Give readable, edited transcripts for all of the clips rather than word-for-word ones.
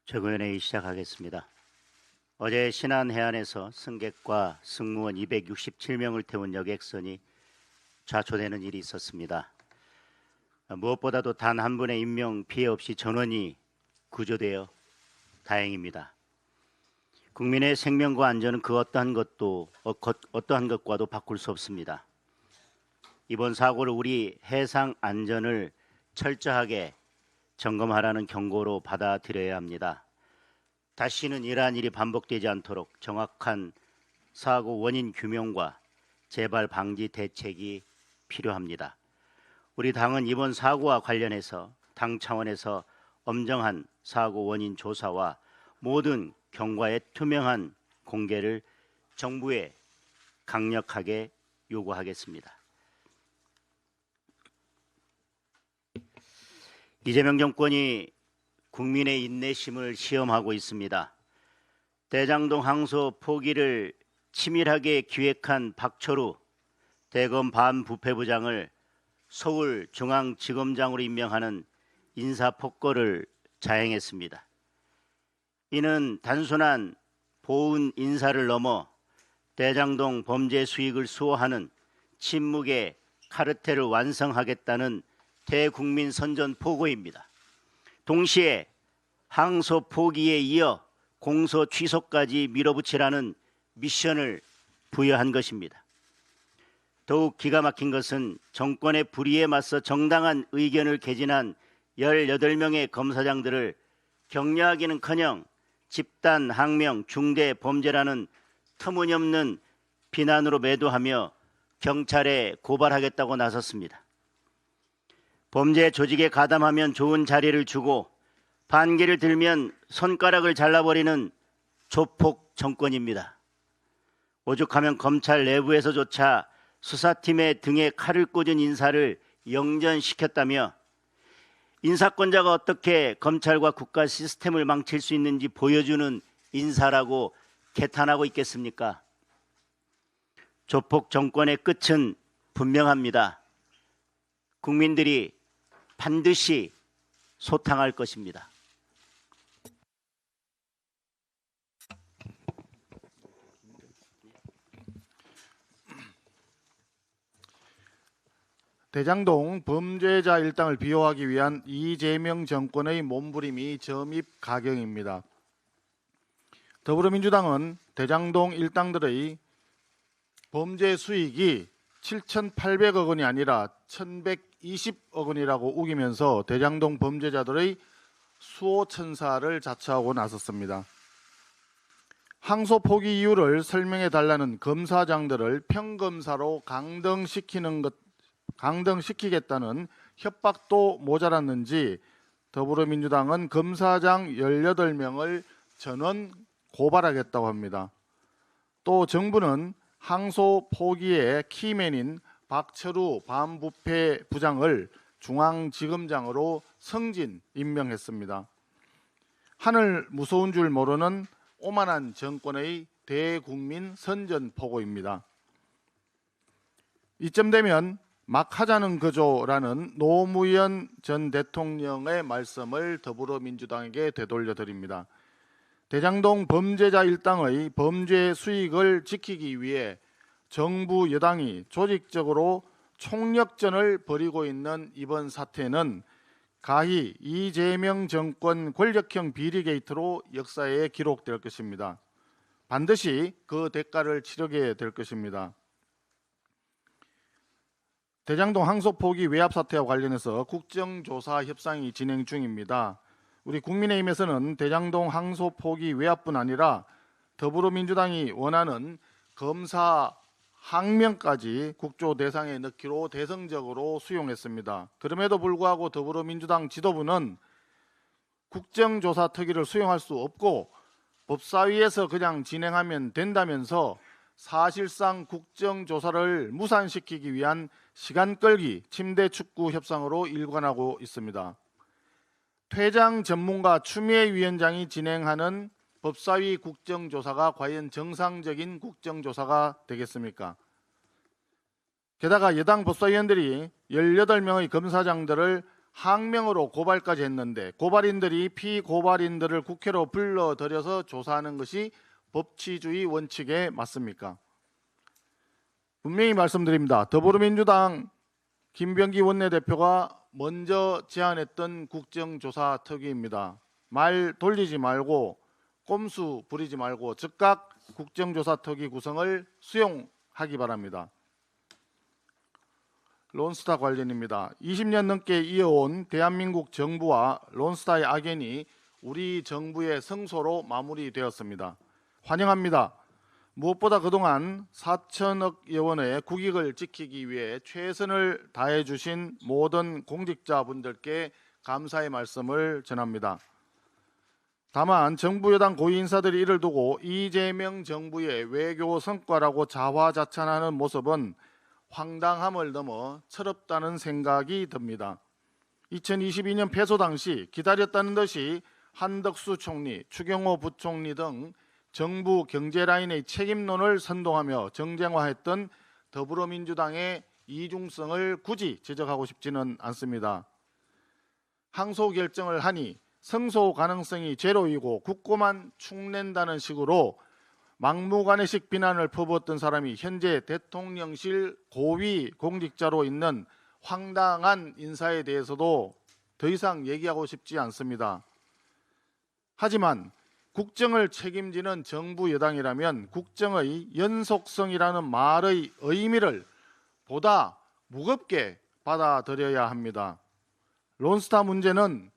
최고위원회의 시작하겠습니다. 어제 신안 해안에서 승객과 승무원 267명을 태운 여객선이 좌초되는 일이 있었습니다. 무엇보다도 단 한 분의 인명 피해 없이 전원이 구조되어 다행입니다. 국민의 생명과 안전은 그 어떠한 것과도 바꿀 수 없습니다. 이번 사고를 우리 해상 안전을 철저하게 점검하라는 경고로 받아들여야 합니다. 다시는 이러한 일이 반복되지 않도록 정확한 사고 원인 규명과 재발 방지 대책이 필요합니다. 우리 당은 이번 사고와 관련해서 당 차원에서 엄정한 사고 원인 조사와 모든 경과의 투명한 공개를 정부에 강력하게 요구하겠습니다. 이재명 정권이 국민의 인내심을 시험하고 있습니다. 대장동 항소 포기를 치밀하게 기획한 박철우 대검 반부패부장을 서울중앙지검장으로 임명하는 인사폭거를 자행했습니다. 이는 단순한 보훈 인사를 넘어 대장동 범죄 수익을 수호하는 침묵의 카르텔을 완성하겠다는 대국민 선전포고입니다. 동시에 항소 포기에 이어 공소 취소까지 밀어붙이라는 미션을 부여한 것입니다. 더욱 기가 막힌 것은 정권의 불의에 맞서 정당한 의견을 개진한 18명의 검사장들을 격려하기는커녕 집단 항명 중대 범죄라는 터무니없는 비난으로 매도하며 경찰에 고발하겠다고 나섰습니다. 범죄 조직에 가담하면 좋은 자리를 주고 반기를 들면 손가락을 잘라버리는 조폭 정권입니다. 오죽하면 검찰 내부에서조차 수사팀의 등에 칼을 꽂은 인사를 영전시켰다며 인사권자가 어떻게 검찰과 국가 시스템을 망칠 수 있는지 보여주는 인사라고 개탄하고 있겠습니까? 조폭 정권의 끝은 분명합니다. 국민들이 반드시 소탕할 것입니다. 대장동 범죄자 일당을 비호하기 위한 이재명 정권의 몸부림이 점입가경입니다. 더불어민주당은 대장동 일당들의 범죄 수익이 7,800억 원이 아니라 1,120억 원이라고 우기면서 대장동 범죄자들의 수호천사를 자처하고 나섰습니다. 항소 포기 이유를 설명해 달라는 검사장들을 평검사로 강등시키겠다는 협박도 모자랐는지 더불어민주당은 검사장 18명을 전원 고발하겠다고 합니다. 또 정부는 항소 포기의 키맨인 박철우 반부패 부장을 중앙지검장으로 승진 임명했습니다. 하늘 무서운 줄 모르는 오만한 정권의 대국민 선전포고입니다. 이쯤 되면 막 하자는 거죠라는 노무현 전 대통령의 말씀을 더불어민주당에게 되돌려 드립니다. 대장동 범죄자 일당의 범죄 수익을 지키기 위해 정부 여당이 조직적으로 총력전을 벌이고 있는 이번 사태는 가히 이재명 정권 권력형 비리 게이트로 역사에 기록될 것입니다. 반드시 그 대가를 치르게 될 것입니다. 대장동 항소 포기 외압 사태와 관련해서 국정조사 협상이 진행 중입니다. 우리 국민의힘에서는 대장동 항소 포기 외압뿐 아니라 더불어민주당이 원하는 검사 항명까지 국조 대상에 넣기로 대승적으로 수용했습니다. 그럼에도 불구하고 더불어민주당 지도부는 국정조사 특위를 수용할 수 없고 법사위에서 그냥 진행하면 된다면서 사실상 국정조사를 무산시키기 위한 시간 끌기 침대 축구 협상으로 일관하고 있습니다. 퇴장 전문가 추미애 위원장이 진행하는 법사위 국정조사가 과연 정상적인 국정조사가 되겠습니까? 게다가 여당 법사위원들이 18명의 검사장들을 항명으로 고발까지 했는데 고발인들이 피고발인들을 국회로 불러들여서 조사하는 것이 법치주의 원칙에 맞습니까? 분명히 말씀드립니다. 더불어민주당 김병기 원내대표가 먼저 제안했던 국정조사 특위입니다. 말 돌리지 말고 꼼수 부리지 말고 즉각 국정조사 특위 구성을 수용하기 바랍니다. 론스타 관련입니다. 20년 넘게 이어온 대한민국 정부와 론스타의 악연이 우리 정부의 성소로 마무리되었습니다. 환영합니다. 무엇보다 그동안 4천억여 원의 국익을 지키기 위해 최선을 다해 주신 모든 공직자분들께 감사의 말씀을 전합니다. 다만 정부 여당 고위 인사들이 이를 두고 이재명 정부의 외교 성과라고 자화자찬하는 모습은 황당함을 넘어 철없다는 생각이 듭니다. 2022년 패소 당시 기다렸다는 듯이 한덕수 총리, 추경호 부총리 등 정부 경제라인의 책임론을 선동하며 정쟁화했던 더불어민주당의 이중성을 굳이 지적하고 싶지는 않습니다. 항소 결정을 하니 승소 가능성이 제로이고 국고만 축낸다는 식으로 막무가내식 비난을 퍼부었던 사람이 현재 대통령실 고위 공직자로 있는 황당한 인사에 대해서도 더 이상 얘기하고 싶지 않습니다. 하지만 국정을 책임지는 정부 여당이라면 국정의 연속성이라는 말의 의미를 보다 무겁게 받아들여야 합니다. 론스타 문제는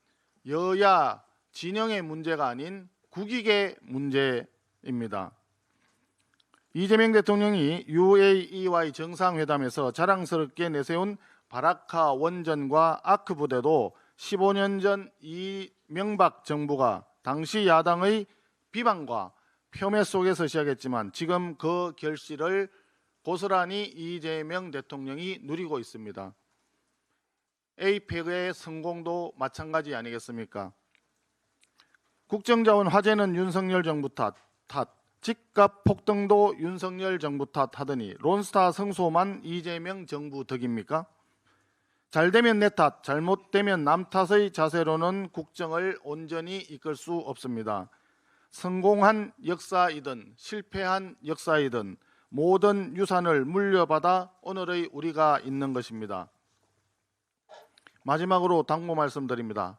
여야 진영의 문제가 아닌 국익의 문제입니다. 이재명 대통령이 UAE와의 정상회담에서 자랑스럽게 내세운 바라카 원전과 아크 부대도 15년 전 이명박 정부가 당시 야당의 비방과 폄훼 속에서 시작했지만 지금 그 결실을 고스란히 이재명 대통령이 누리고 있습니다. 에이펙의 성공도 마찬가지 아니겠습니까? 국정자원 화제는 윤석열 정부 탓, 집값 폭등도 윤석열 정부 탓하더니 론스타 성소만 이재명 정부 덕입니까? 잘되면 내 탓, 잘못되면 남 탓의 자세로는 국정을 온전히 이끌 수 없습니다. 성공한 역사이든 실패한 역사이든 모든 유산을 물려받아 오늘의 우리가 있는 것입니다. 마지막으로 당부 말씀드립니다.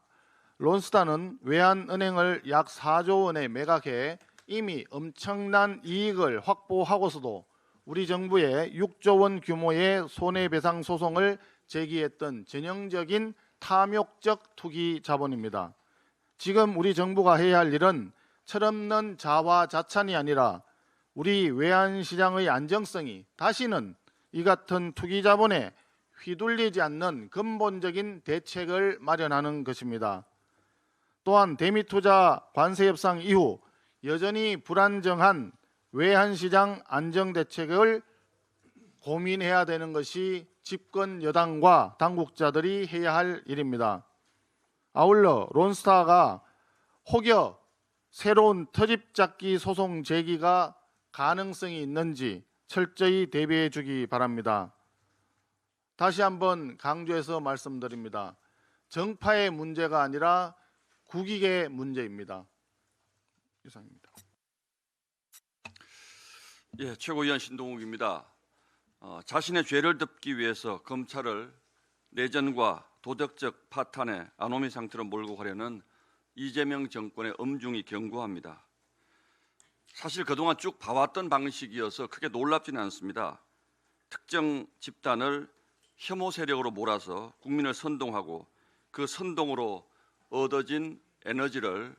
론스타는 외환은행을 약 4조 원에 매각해 이미 엄청난 이익을 확보하고서도 우리 정부에 6조 원 규모의 손해배상 소송을 제기했던 전형적인 탐욕적 투기 자본입니다. 지금 우리 정부가 해야 할 일은 철없는 자화자찬이 아니라 우리 외환시장의 안정성이 다시는 이 같은 투기 자본에 휘둘리지 않는 근본적인 대책을 마련하는 것입니다. 또한 대미투자 관세 협상 이후 여전히 불안정한 외환시장 안정대책을 고민해야 되는 것이 집권 여당과 당국자들이 해야 할 일입니다. 아울러 론스타가 혹여 새로운 터집잡기 소송 제기가 가능성이 있는지 철저히 대비해 주기 바랍니다. 다시 한번 강조해서 말씀드립니다. 정파의 문제가 아니라 국익의 문제입니다. 이상입니다. 예, 최고위원 신동욱입니다. 자신의 죄를 덮기 위해서 검찰을 내전과 도덕적 파탄의 아노미 상태로 몰고 가려는 이재명 정권의 엄중히 경고합니다. 사실 그동안 쭉 봐왔던 방식이어서 크게 놀랍지는 않습니다. 특정 집단을 혐오 세력으로 몰아서 국민을 선동하고 그 선동으로 얻어진 에너지를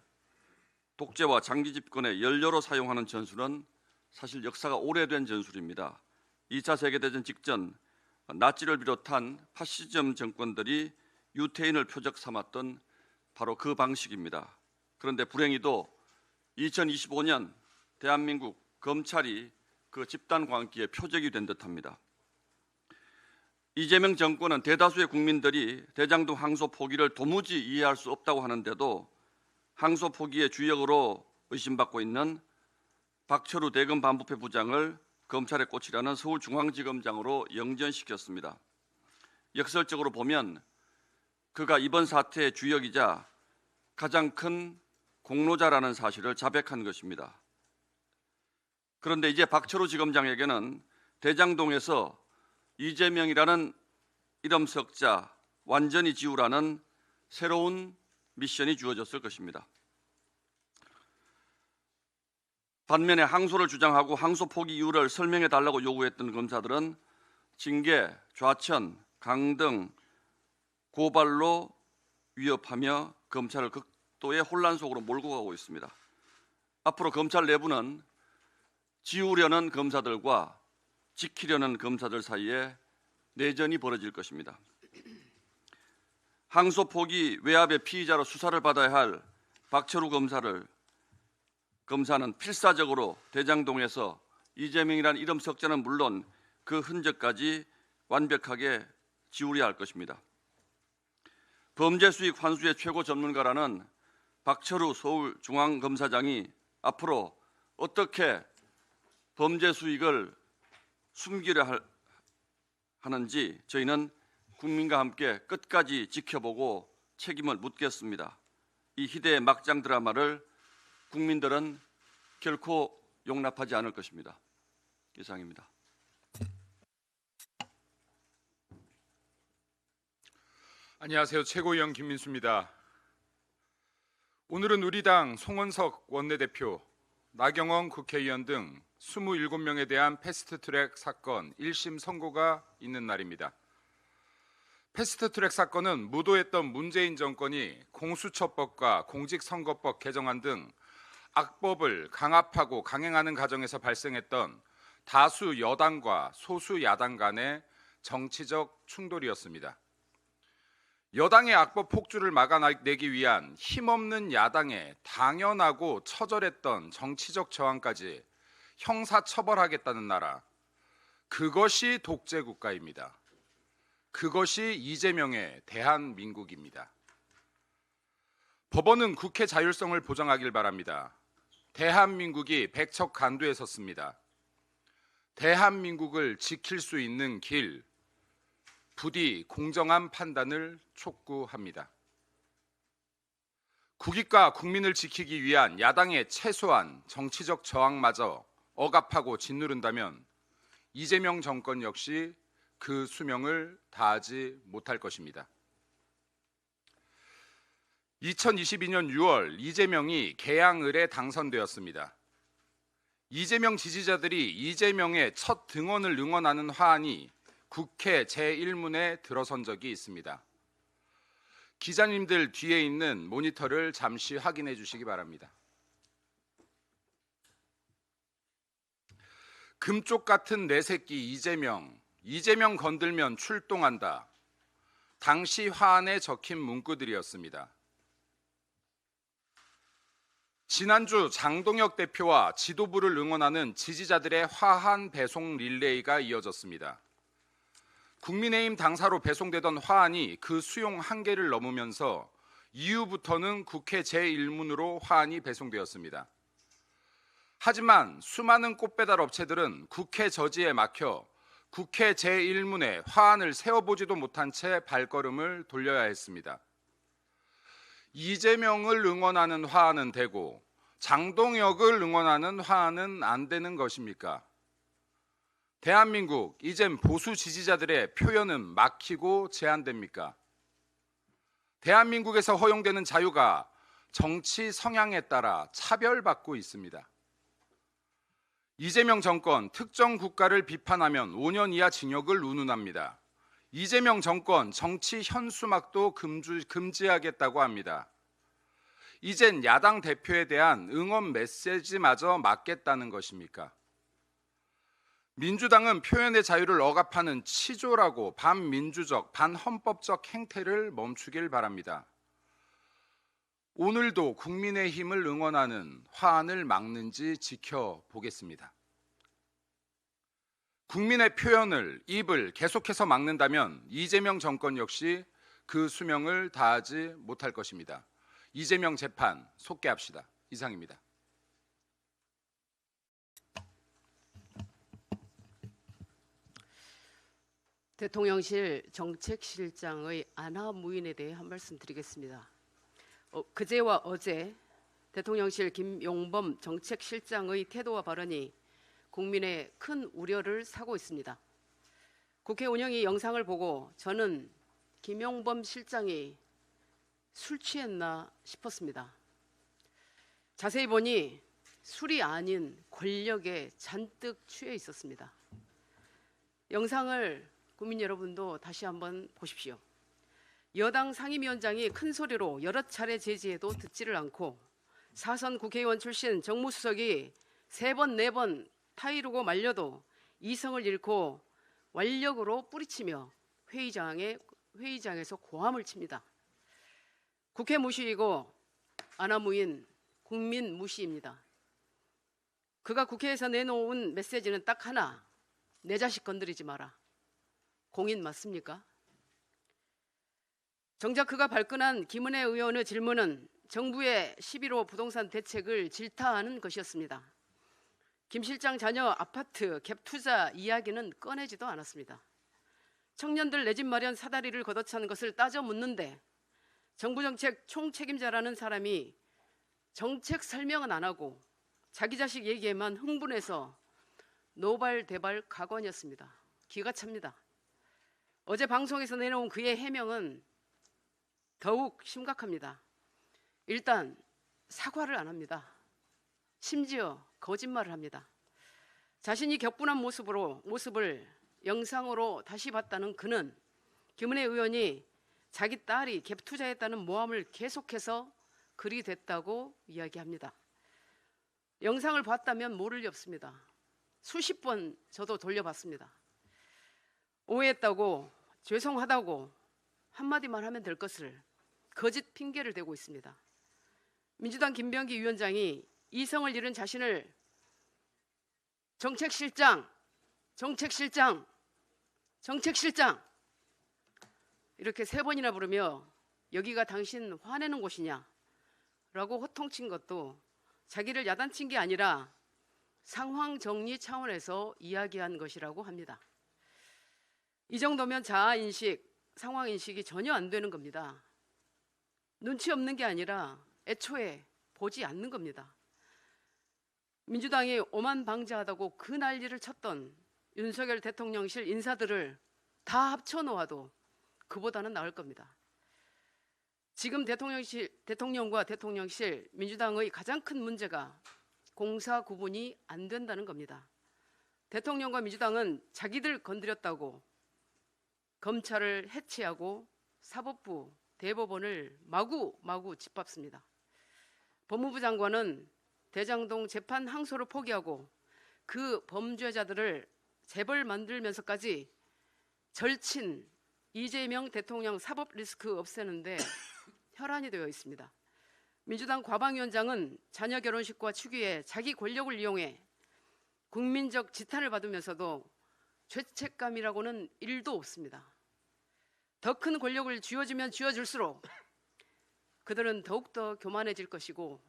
독재와 장기 집권의 연료로 사용하는 전술은 사실 역사가 오래된 전술입니다. 2차 세계대전 직전 나치를 비롯한 파시즘 정권들이 유태인을 표적 삼았던 바로 그 방식입니다. 그런데 불행히도 2025년 대한민국 검찰이 그 집단 광기의 표적이 된 듯합니다. 이재명 정권은 대다수의 국민들이 대장동 항소 포기를 도무지 이해할 수 없다고 하는데도 항소 포기의 주역으로 의심받고 있는 박철우 대검 반부패 부장을 검찰에 꽂히라는 서울중앙지검장으로 영전시켰습니다. 역설적으로 보면 그가 이번 사태의 주역이자 가장 큰 공로자라는 사실을 자백한 것입니다. 그런데 이제 박철우 지검장에게는 대장동에서 이재명이라는 이름 석자 완전히 지우라는 새로운 미션이 주어졌을 것입니다. 반면에 항소를 주장하고 항소 포기 이유를 설명해 달라고 요구했던 검사들은 징계, 좌천, 강등, 고발로 위협하며 검찰을 극도의 혼란 속으로 몰고 가고 있습니다. 앞으로 검찰 내부는 지우려는 검사들과 지키려는 검사들 사이에 내전이 벌어질 것입니다. 항소 포기 외압의 피의자로 수사를 받아야 할 박철우 검사는 필사적으로 대장동에서 이재명이라는 이름 석자는 물론 그 흔적까지 완벽하게 지우려야 할 것입니다. 범죄 수익 환수의 최고 전문가라는 박철우 서울중앙검사장이 앞으로 어떻게 범죄 수익을 숨기려 하는지 저희는 국민과 함께 끝까지 지켜보고 책임을 묻겠습니다. 이 희대의 막장 드라마를 국민들은 결코 용납하지 않을 것입니다. 이상입니다. 안녕하세요. 최고위원 김민수입니다. 오늘은 우리 당 송원석 원내대표, 나경원 국회의원 등 27명에 대한 패스트트랙 사건 1심 선고가 있는 날입니다. 패스트트랙 사건은 무도했던 문재인 정권이 공수처법과 공직선거법 개정안 등 악법을 강압하고 강행하는 과정에서 발생했던 다수 여당과 소수 야당 간의 정치적 충돌이었습니다. 여당의 악법 폭주를 막아내기 위한 힘없는 야당의 당연하고 처절했던 정치적 저항까지 형사처벌하겠다는 나라, 그것이 독재국가입니다. 그것이 이재명의 대한민국입니다. 법원은 국회 자율성을 보장하길 바랍니다. 대한민국이 백척간두에 섰습니다. 대한민국을 지킬 수 있는 길, 부디 공정한 판단을 촉구합니다. 국익과 국민을 지키기 위한 야당의 최소한 정치적 저항마저 억압하고 짓누른다면 이재명 정권 역시 그 수명을 다하지 못할 것입니다. 2022년 6월 이재명이 개항을에 당선되었습니다. 이재명 지지자들이 이재명의 첫 등원을 응원하는 화환이 국회 제1문에 들어선 적이 있습니다. 기자님들 뒤에 있는 모니터를 잠시 확인해 주시기 바랍니다. 금쪽 같은 내 새끼 이재명 건들면 출동한다. 당시 화환에 적힌 문구들이었습니다. 지난주 장동혁 대표와 지도부를 응원하는 지지자들의 화환 배송 릴레이가 이어졌습니다. 국민의힘 당사로 배송되던 화환이 그 수용 한계를 넘으면서 이후부터는 국회 제1문으로 화환이 배송되었습니다. 하지만 수많은 꽃배달 업체들은 국회 저지에 막혀 국회 제1문에 화환을 세워보지도 못한 채 발걸음을 돌려야 했습니다. 이재명을 응원하는 화환은 되고 장동혁을 응원하는 화환은 안 되는 것입니까? 대한민국 이젠 보수 지지자들의 표현은 막히고 제한됩니까? 대한민국에서 허용되는 자유가 정치 성향에 따라 차별받고 있습니다. 이재명 정권 특정 국가를 비판하면 5년 이하 징역을 운운합니다. 이재명 정권 정치 현수막도 금지하겠다고 합니다. 이젠 야당 대표에 대한 응원 메시지마저 막겠다는 것입니까? 민주당은 표현의 자유를 억압하는 치졸하고 반민주적, 반헌법적 행태를 멈추길 바랍니다. 오늘도 국민의힘을 응원하는 화환을 막는지 지켜보겠습니다. 국민의 표현을, 입을 계속해서 막는다면 이재명 정권 역시 그 수명을 다하지 못할 것입니다. 이재명 재판 속개합시다. 이상입니다. 대통령실 정책실장의 안하무인에 대해 한 말씀 드리겠습니다. 그제와 어제 대통령실 김용범 정책실장의 태도와 발언이 국민의 큰 우려를 사고 있습니다. 국회 운영위 영상을 보고 저는 김용범 실장이 술 취했나 싶었습니다. 자세히 보니 술이 아닌 권력에 잔뜩 취해 있었습니다. 영상을 국민 여러분도 다시 한번 보십시오. 여당 상임위원장이 큰 소리로 여러 차례 제지해도 듣지를 않고 사선 국회의원 출신 정무수석이 3번, 4번 타이르고 말려도 이성을 잃고 완력으로 뿌리치며 회의장에서 고함을 칩니다. 국회 무시이고 안하무인 국민 무시입니다. 그가 국회에서 내놓은 메시지는 딱 하나, 내 자식 건드리지 마라. 공인 맞습니까? 정작 그가 발끈한 김은혜 의원의 질문은 정부의 11호 부동산 대책을 질타하는 것이었습니다. 김 실장 자녀 아파트 갭 투자 이야기는 꺼내지도 않았습니다. 청년들 내 집 마련 사다리를 걷어차는 것을 따져 묻는데 정부 정책 총책임자라는 사람이 정책 설명은 안 하고 자기 자식 얘기에만 흥분해서 노발대발 각원이었습니다. 기가 찹니다. 어제 방송에서 내놓은 그의 해명은 더욱 심각합니다. 일단 사과를 안 합니다. 심지어 거짓말을 합니다. 자신이 격분한 모습을 영상으로 다시 봤다는 그는 김은혜 의원이 자기 딸이 갭 투자했다는 모함을 계속해서 글이 됐다고 이야기합니다. 영상을 봤다면 모를 리 없습니다. 수십 번 저도 돌려봤습니다. 오해했다고, 죄송하다고 한마디만 하면 될 것을 거짓 핑계를 대고 있습니다. 민주당 김병기 위원장이 이성을 잃은 자신을 정책실장 이렇게 3번이나 부르며 여기가 당신 화내는 곳이냐 라고 호통친 것도 자기를 야단친 게 아니라 상황 정리 차원에서 이야기한 것이라고 합니다. 이 정도면 자아인식, 상황인식이 전혀 안 되는 겁니다. 눈치 없는 게 아니라 애초에 보지 않는 겁니다. 민주당이 오만 방지하다고 그 난리를 쳤던 윤석열 대통령실 인사들을 다 합쳐놓아도 그보다는 나을 겁니다. 지금 대통령과 대통령실, 민주당의 가장 큰 문제가 공사 구분이 안 된다는 겁니다. 대통령과 민주당은 자기들 건드렸다고 검찰을 해체하고 사법부, 대법원을 마구 짓밟습니다. 법무부 장관은 대장동 재판 항소를 포기하고 그 범죄자들을 재벌 만들면서까지 절친 이재명 대통령 사법 리스크 없애는데 혈안이 되어 있습니다. 민주당 과방위원장은 자녀 결혼식과 축의에 자기 권력을 이용해 국민적 지탄을 받으면서도 죄책감이라고는 1도 없습니다. 더 큰 권력을 쥐어주면 쥐어줄수록 그들은 더욱더 교만해질 것이고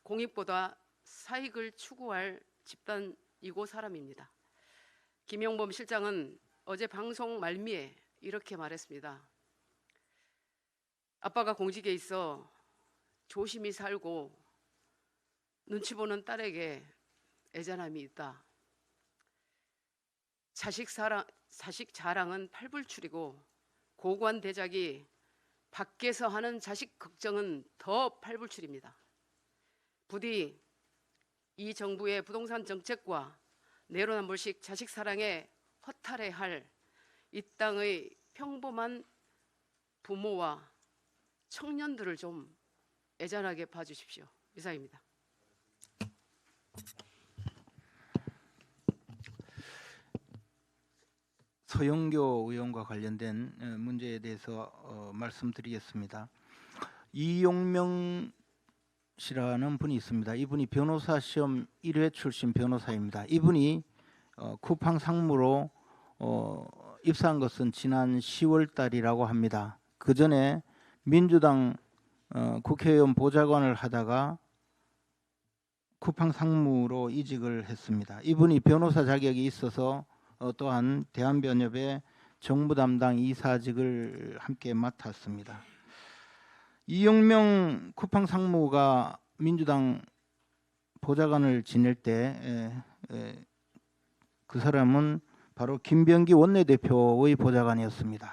공익보다 사익을 추구할 집단이고 사람입니다. 김용범 실장은 어제 방송 말미에 이렇게 말했습니다. 아빠가 공직에 있어 조심히 살고 눈치 보는 딸에게 애잔함이 있다. 자식 자랑은 팔불출이고 고관 대작이 밖에서 하는 자식 걱정은 더 팔불출입니다. 부디 이 정부의 부동산 정책과 내로남불식 자식 사랑에 허탈해할 이 땅의 평범한 부모와 청년들을 좀 애잔하게 봐주십시오. 이상입니다. 서영교 의원과 관련된 문제에 대해서 말씀드리겠습니다. 이용명 씨라는 분이 있습니다. 이분이 변호사 시험 1회 출신 변호사입니다. 이분이 쿠팡 상무로 입사한 것은 지난 10월 달이라고 합니다. 그 전에 민주당 국회의원 보좌관을 하다가 쿠팡 상무로 이직을 했습니다. 이분이 변호사 자격이 있어서 또한 대한변협의 정부 담당 이사직을 함께 맡았습니다. 이용명 쿠팡 상무가 민주당 보좌관을 지낼 때 그 사람은 바로 김병기 원내대표의 보좌관이었습니다.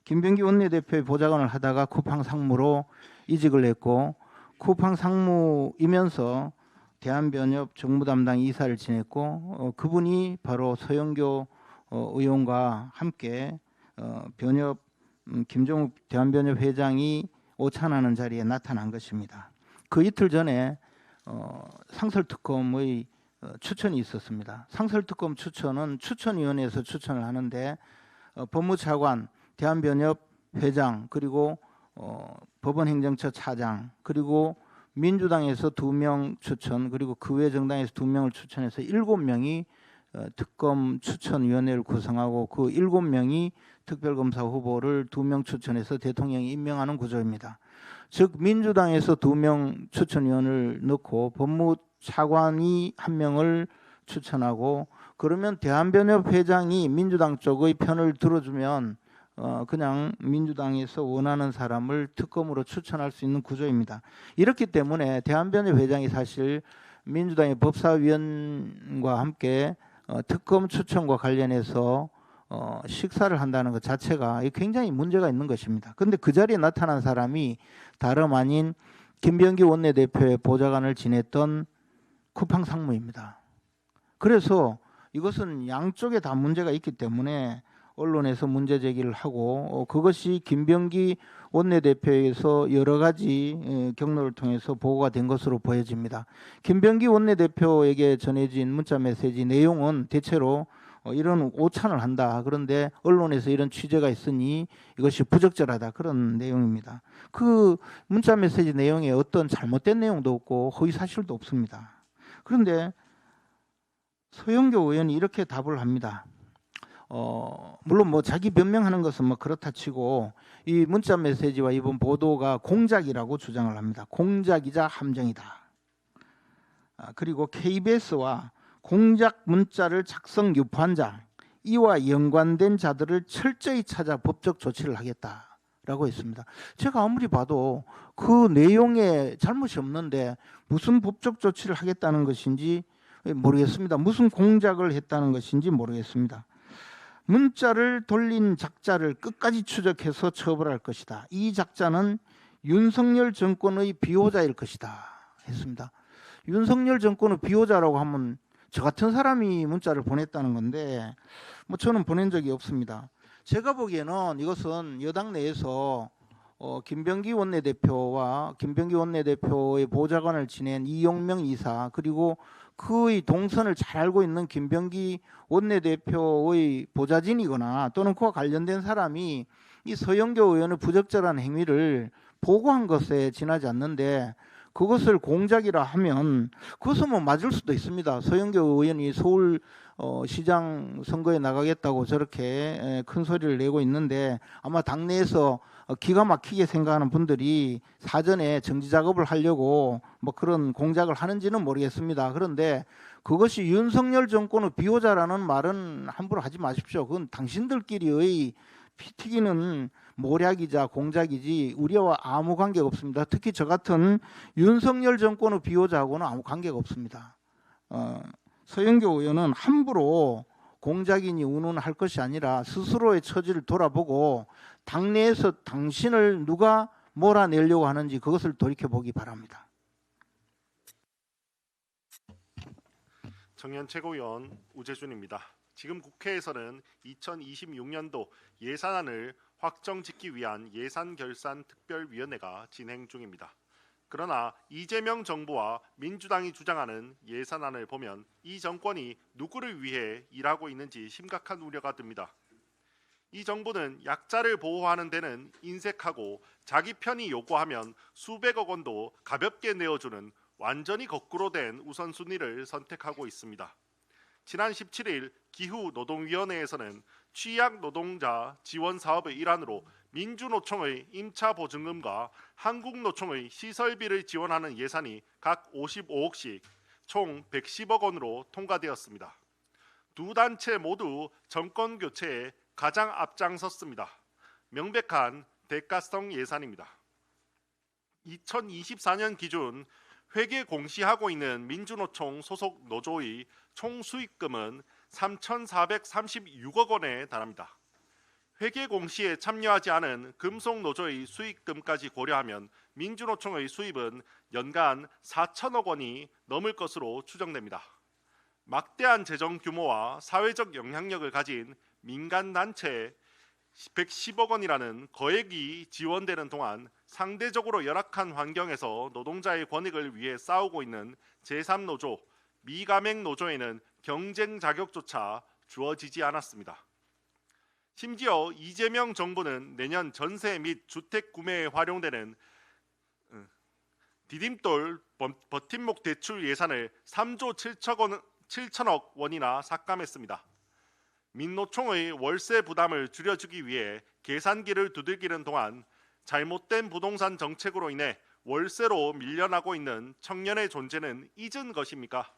김병기 원내대표의 보좌관을 하다가 쿠팡 상무로 이직을 했고 쿠팡 상무이면서 대한변협 정부 담당 이사를 지냈고 그분이 바로 서영교 의원과 함께 변협 김종욱 대한변협 회장이 오찬하는 자리에 나타난 것입니다. 그 이틀 전에 상설특검의 추천이 있었습니다. 상설특검 추천은 추천위원회에서 추천을 하는데 법무차관, 대한변협 회장, 그리고 법원행정처 차장, 그리고 민주당에서 2명 추천, 그리고 그 외 정당에서 2명을 추천해서 7명이 특검 추천위원회를 구성하고 그 7명이 특별검사 후보를 2명 추천해서 대통령이 임명하는 구조입니다. 즉 민주당에서 2명 추천위원을 넣고 법무차관이 1명을 추천하고 그러면 대한변협 회장이 민주당 쪽의 편을 들어주면 그냥 민주당에서 원하는 사람을 특검으로 추천할 수 있는 구조입니다. 이렇기 때문에 대한변협 회장이 사실 민주당의 법사위원과 함께 특검 추천과 관련해서 식사를 한다는 것 자체가 굉장히 문제가 있는 것입니다. 그런데 그 자리에 나타난 사람이 다름 아닌 김병기 원내대표의 보좌관을 지냈던 쿠팡 상무입니다. 그래서 이것은 양쪽에 다 문제가 있기 때문에 언론에서 문제 제기를 하고 그것이 김병기 원내대표에서 여러 가지 경로를 통해서 보고가 된 것으로 보여집니다. 김병기 원내대표에게 전해진 문자 메시지 내용은 대체로 이런 오찬을 한다. 그런데 언론에서 이런 취재가 있으니 이것이 부적절하다. 그런 내용입니다. 그 문자 메시지 내용에 어떤 잘못된 내용도 없고 허위 사실도 없습니다. 그런데 서영교 의원이 이렇게 답을 합니다. 물론 뭐 자기 변명하는 것은 뭐 그렇다 치고 이 문자 메시지와 이번 보도가 공작이라고 주장을 합니다. 공작이자 함정이다. 그리고 KBS와 공작 문자를 작성 유포한 자 이와 연관된 자들을 철저히 찾아 법적 조치를 하겠다라고 했습니다. 제가 아무리 봐도 그 내용에 잘못이 없는데 무슨 법적 조치를 하겠다는 것인지 모르겠습니다. 무슨 공작을 했다는 것인지 모르겠습니다. 문자를 돌린 작자를 끝까지 추적해서 처벌할 것이다. 이 작자는 윤석열 정권의 비호자일 것이다 했습니다. 윤석열 정권의 비호자라고 하면 저 같은 사람이 문자를 보냈다는 건데 뭐 저는 보낸 적이 없습니다. 제가 보기에는 이것은 여당 내에서 김병기 원내대표와 김병기 원내대표의 보좌관을 지낸 이용명 이사 그리고 그의 동선을 잘 알고 있는 김병기 원내대표의 보좌진이거나 또는 그와 관련된 사람이 이 서영교 의원의 부적절한 행위를 보고한 것에 지나지 않는데 그것을 공작이라 하면 그것은 뭐 맞을 수도 있습니다. 서영교 의원이 서울 시장 선거에 나가겠다고 저렇게 큰 소리를 내고 있는데 아마 당내에서 기가 막히게 생각하는 분들이 사전에 정지 작업을 하려고 뭐 그런 공작을 하는지는 모르겠습니다. 그런데 그것이 윤석열 정권의 비호자라는 말은 함부로 하지 마십시오. 그건 당신들끼리의 피 튀기는 모략이자 공작이지 우리와 아무 관계가 없습니다. 특히 저 같은 윤석열 정권의 비호자하고는 아무 관계가 없습니다. 서영교 의원은 함부로 공작이니 운운할 것이 아니라 스스로의 처지를 돌아보고 당내에서 당신을 누가 몰아내려고 하는지 그것을 돌이켜보기 바랍니다. 정연 최고위원 우재준입니다. 지금 국회에서는 2026년도 예산안을 확정짓기 위한 예산결산특별위원회가 진행 중입니다. 그러나 이재명 정부와 민주당이 주장하는 예산안을 보면 이 정권이 누구를 위해 일하고 있는지 심각한 우려가 듭니다. 이 정부는 약자를 보호하는 데는 인색하고 자기 편이 요구하면 수백억 원도 가볍게 내어주는 완전히 거꾸로 된 우선순위를 선택하고 있습니다. 지난 17일 기후노동위원회에서는 취약 노동자 지원 사업의 일환으로 민주노총의 임차 보증금과 한국노총의 시설비를 지원하는 예산이 각 55억씩 총 110억 원으로 통과되었습니다. 두 단체 모두 정권 교체에 가장 앞장섰습니다. 명백한 대가성 예산입니다. 2024년 기준 회계 공시하고 있는 민주노총 소속 노조의 총 수익금은 3,436억 원에 달합니다. 회계 공시에 참여하지 않은 금속 노조의 수익금까지 고려하면 민주노총의 수입은 연간 4천억 원이 넘을 것으로 추정됩니다. 막대한 재정 규모와 사회적 영향력을 가진 민간 단체에 110억 원이라는 거액이 지원되는 동안 상대적으로 열악한 환경에서 노동자의 권익을 위해 싸우고 있는 제3노조, 미가맹 노조에는 경쟁 자격조차 주어지지 않았습니다. 심지어 이재명 정부는 내년 전세 및 주택 구매에 활용되는 디딤돌 버팀목 대출 예산을 3조 7천억 원이나 삭감했습니다. 민노총의 월세 부담을 줄여주기 위해 계산기를 두들기는 동안 잘못된 부동산 정책으로 인해 월세로 밀려나고 있는 청년의 존재는 잊은 것입니까?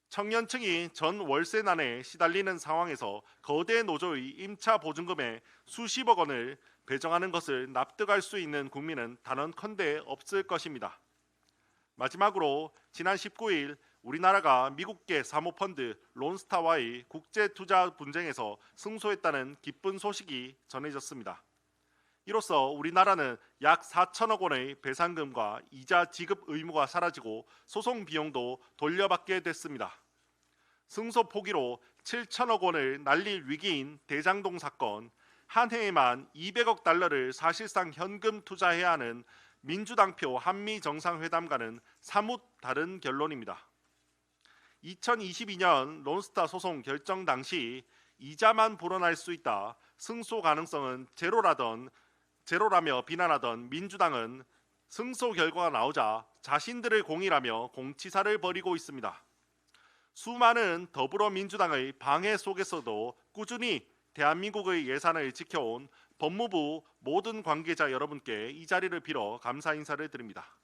청년층이 전 월세난에 시달리는 상황에서 거대 노조의 임차 보증금에 수십억 원을 배정하는 것을 납득할 수 있는 국민은 단언컨대 없을 것입니다. 마지막으로 지난 19일 우리나라가 미국계 사모펀드 론스타와의 국제투자 분쟁에서 승소했다는 기쁜 소식이 전해졌습니다. 이로써 우리나라는 약 4천억 원의 배상금과 이자 지급 의무가 사라지고 소송 비용도 돌려받게 됐습니다. 승소 포기로 7천억 원을 날릴 위기인 대장동 사건, 한 해에만 200억 달러를 사실상 현금 투자해야 하는 민주당표 한미 정상회담과는 사뭇 다른 결론입니다. 2022년 론스타 소송 결정 당시 이자만 불어날 수 있다, 승소 가능성은 제로라며 비난하던 민주당은 승소 결과가 나오자 자신들의 공이라며 공치사를 벌이고 있습니다. 수많은 더불어민주당의 방해 속에서도 꾸준히 대한민국의 예산을 지켜온 법무부 모든 관계자 여러분께 이 자리를 빌어 감사 인사를 드립니다.